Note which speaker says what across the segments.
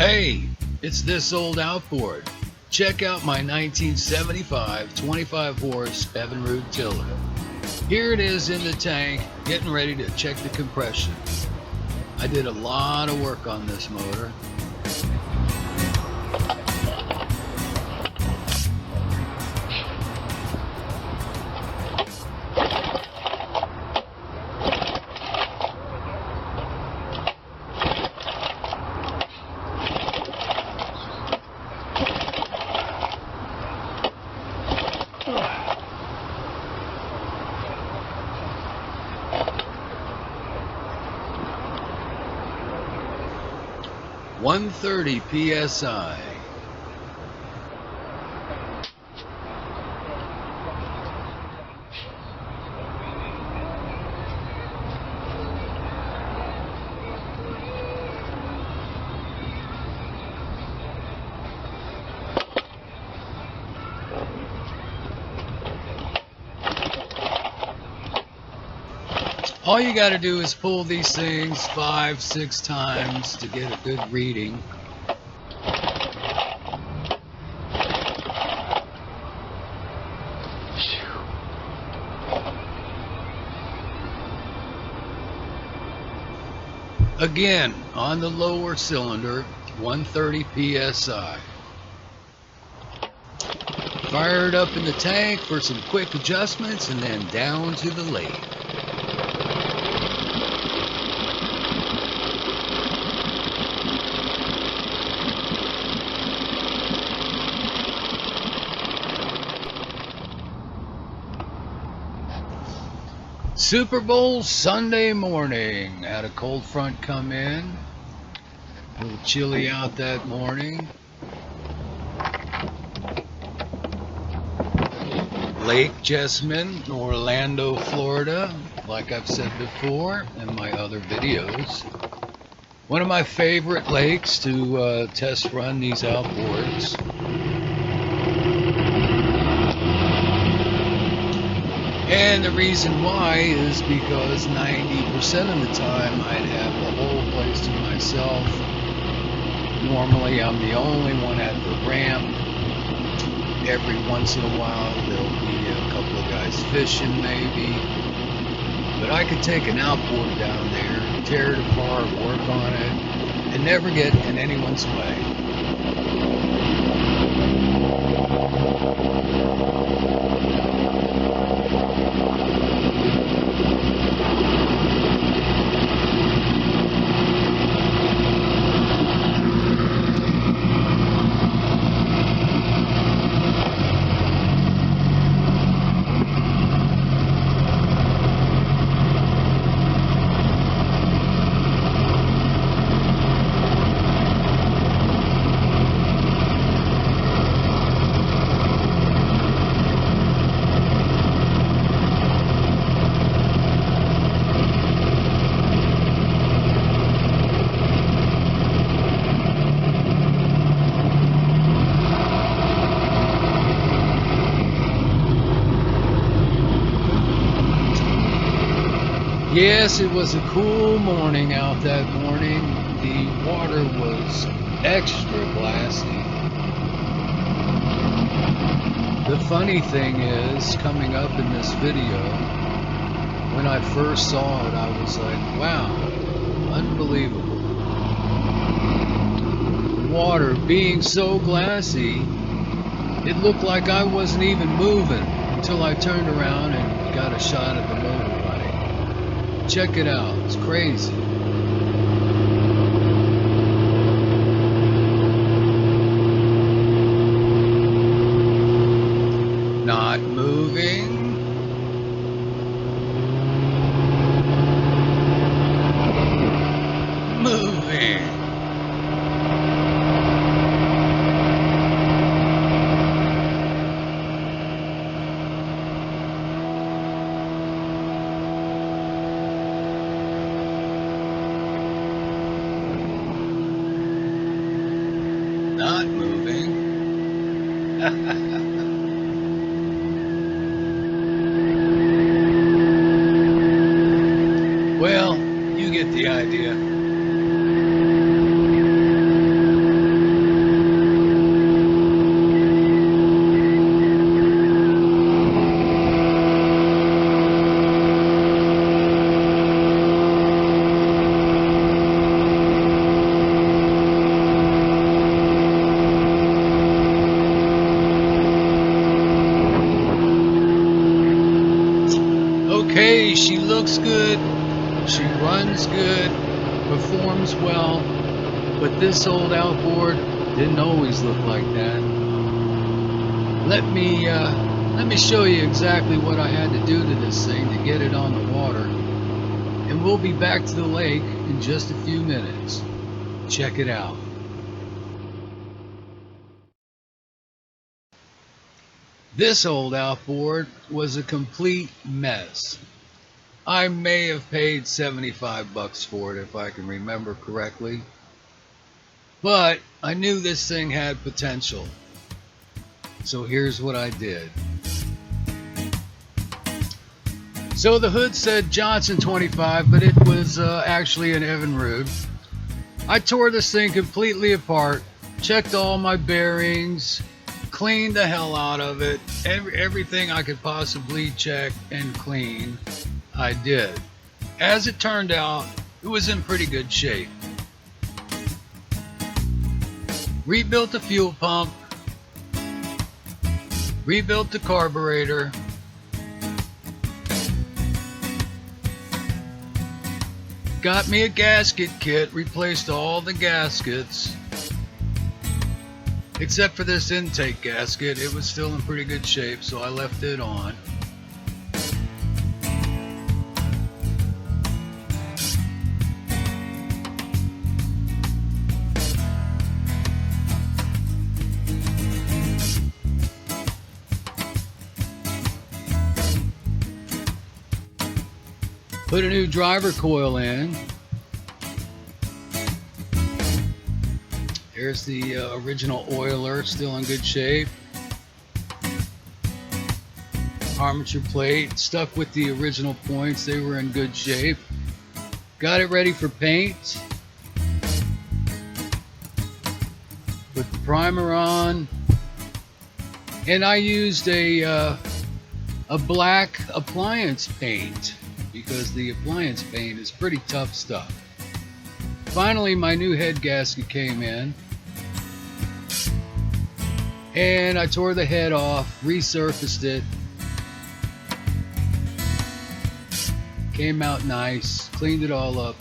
Speaker 1: Hey, it's this old outboard. Check out my 1975 25 horse Evinrude tiller. Here it is in the tank, getting ready to check the compression. I did a lot of work on this motor. .130 psi. All you got to do is pull these things 5-6 times to get a good reading. Again, on the lower cylinder, 130 psi. Fire it up in the tank for some quick adjustments and then down to the lathe. Super Bowl Sunday morning. Had a cold front come in. A little chilly out that morning. Lake Jessamine, Orlando, Florida. Like I've said before in my other videos. One of my favorite lakes to test run these outboards. And the reason why is because 90% of the time I'd have the whole place to myself. Normally I'm the only one at the ramp. Every once in a while there'll be a couple of guys fishing maybe. But I could take an outboard down there, tear it apart, work on it, and never get in anyone's way. Yes, it was a cool morning out that morning. The water was extra glassy. The funny thing is, coming up in this video, when I first saw it, I was like, wow, unbelievable. The water being so glassy, it looked like I wasn't even moving until I turned around and got a shot of the motor. Check it out, it's crazy. Not moving. Moving. Not moving. Well, you get the idea. looks good, she runs good, performs well, but this old outboard didn't always look like that. Let me show you exactly what I had to do to this thing to get it on the water, and we'll be back to the lake in just a few minutes. Check it out. This old outboard was a complete mess. I may have paid $75 for it if I can remember correctly, but I knew this thing had potential. So here's what I did. So the hood said Johnson 25, but it was actually an Evinrude. I tore this thing completely apart, checked all my bearings, cleaned the hell out of it. Everything I could possibly check and clean, I did. As it turned out, it was in pretty good shape. Rebuilt the fuel pump, rebuilt the carburetor, got me a gasket kit, replaced all the gaskets except for this intake gasket. It was still in pretty good shape, so I left it on. Put a new driver coil in. Here's the original oiler, still in good shape. Armature plate, stuck with the original points, they were in good shape. Got it ready for paint. Put the primer on. And I used a black appliance paint, because the appliance paint is pretty tough stuff. Finally, my new head gasket came in, and I tore the head off, resurfaced it. Came out nice, cleaned it all up,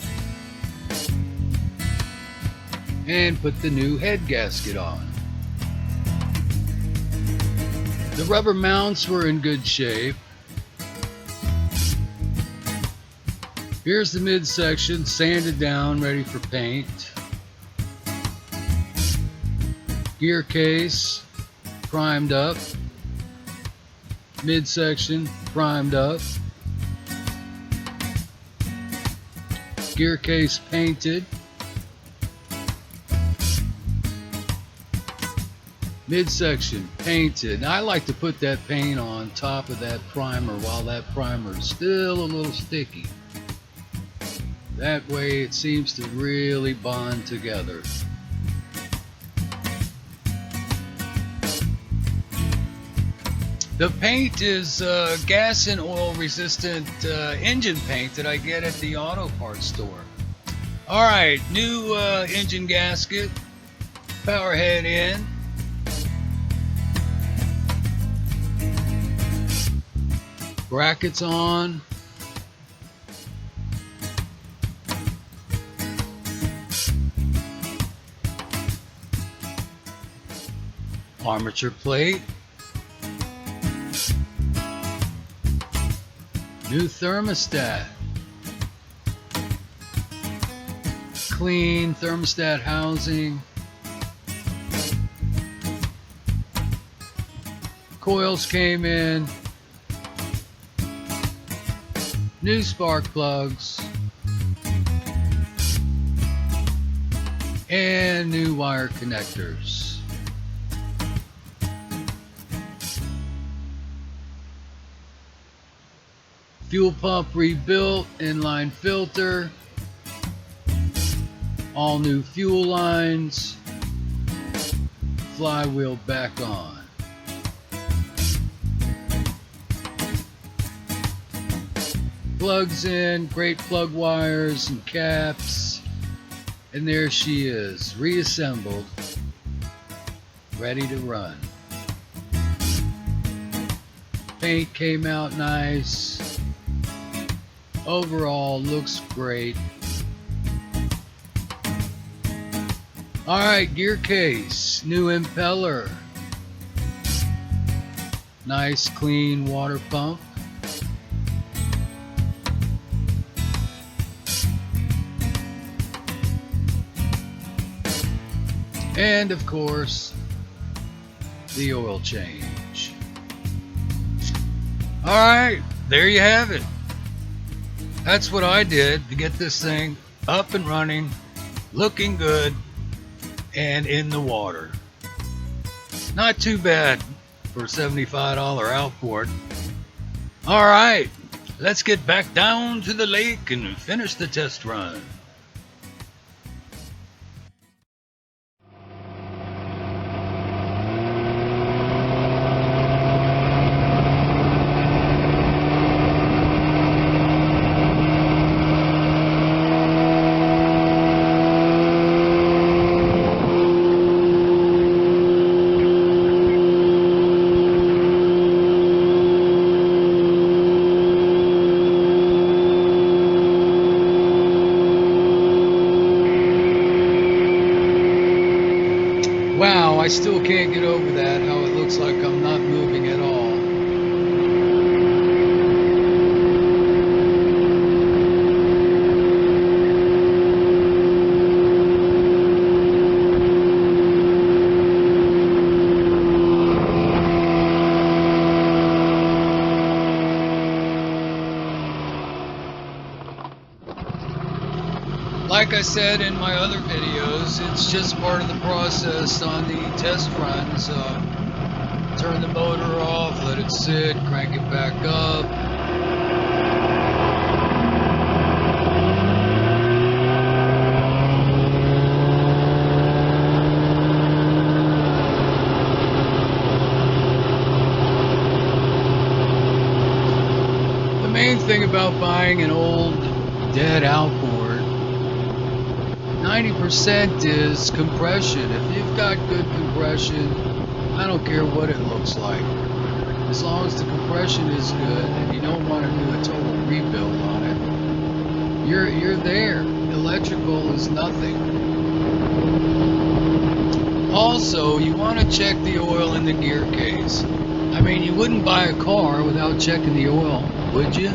Speaker 1: and put the new head gasket on. The rubber mounts were in good shape. Here's the midsection, sanded down, ready for paint. Gear case, primed up. Midsection, primed up. Gear case painted. Midsection painted. Now, I like to put that paint on top of that primer while that primer is still a little sticky. That way it seems to really bond together. The paint is gas and oil resistant engine paint that I get at the auto parts store. Alright, new engine gasket, power head in. Brackets on. Armature plate. New thermostat. Clean thermostat housing. Coils came in. New spark plugs. And new wire connectors. Fuel pump rebuilt, inline filter, all new fuel lines, flywheel back on. Plugs in, great plug wires and caps, and there she is, reassembled, ready to run. Paint came out nice. Overall, looks great. Alright, gear case, new impeller. Nice clean water pump. And of course, the oil change. Alright, there you have it. That's what I did to get this thing up and running, looking good, and in the water. Not too bad for a $75 outboard. Alright, let's get back down to the lake and finish the test run. Wow, I still can't get over that, how it looks like I'm not moving at all. Like I said in my other videos, it's just part of the process on the test runs. Turn the motor off, let it sit, crank it back up. The main thing about buying an old, dead outboard, 90% is compression. If you've got good compression, I don't care what it looks like. As long as the compression is good and you don't want to do a total rebuild on it, you're there. Electrical is nothing. Also, you want to check the oil in the gear case. I mean, you wouldn't buy a car without checking the oil, would you?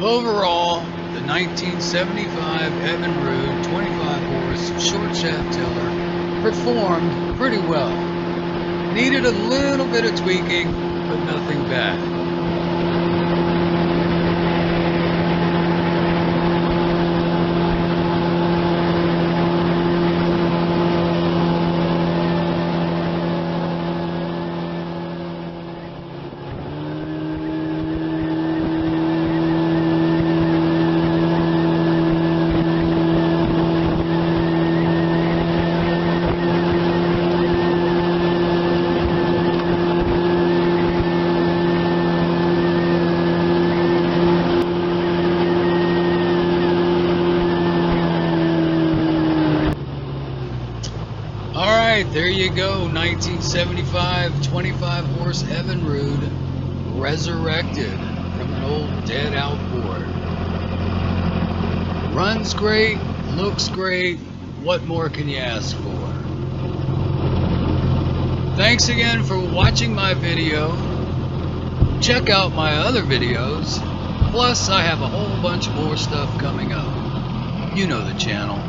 Speaker 1: Overall, the 1975 Evinrude 25-horse short shaft tiller performed pretty well. Needed a little bit of tweaking, but nothing bad. Alright, there you go, 1975 25-horse Evinrude resurrected from an old dead outboard. Runs great, looks great, what more can you ask for? Thanks again for watching my video. Check out my other videos, plus I have a whole bunch more stuff coming up. You know the channel.